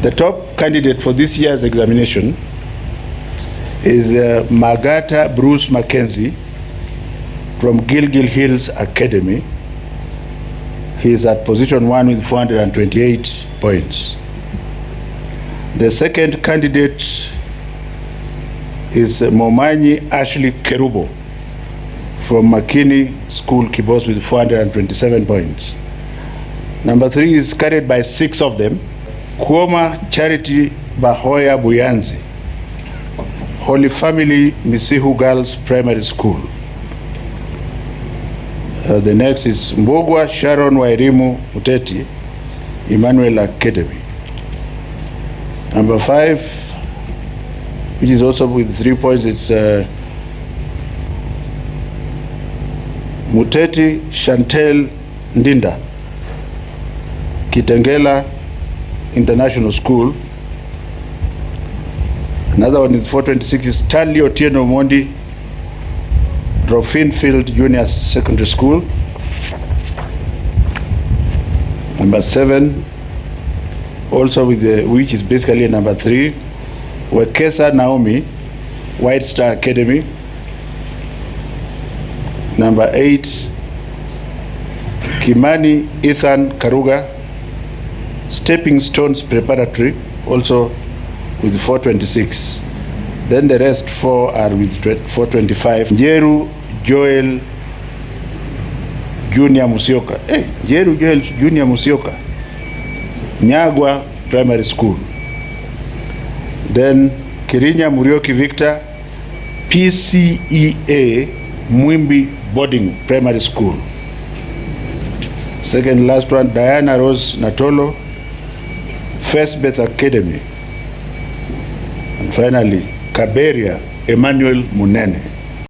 The top candidate for this year's examination is Magata Bruce Mackenzie from Gilgil Hills Academy. He is at position 1 with 428 points. The second candidate is Momanyi Ashley Kerubo from Makini School, Kibos, with 427 points. Number 3 is carried by 6 of them. Kuoma Charity Bahoya Buyanzi, Holy Family Misihu Girls Primary School. The next is Mbogwa Sharon Wairimu Muteti, Emmanuel Academy. Number 5, which is also with 3 points, it's Muteti Chantel Ndinda, Kitengela International School. Another one is 426 is Stanley Otieno Mondi, Rofinfield Junior Secondary School. Number 7, also with the, which is basically number 3, Wekesa Naomi, White Star Academy. Number 8, Kimani Ethan Karuga, Stepping Stones Preparatory, also with 426. Then the rest 4 are with 425. Njeru Joel Junior Musioka. Njeru Joel Junior Musioka, Nyagwa Primary School. Then Kirinya Murioki Victor, PCEA Mwimbi Boarding Primary School. Second last one, Diana Rose Natolo, First Beth Academy. And finally, Kaberia Emmanuel Munene.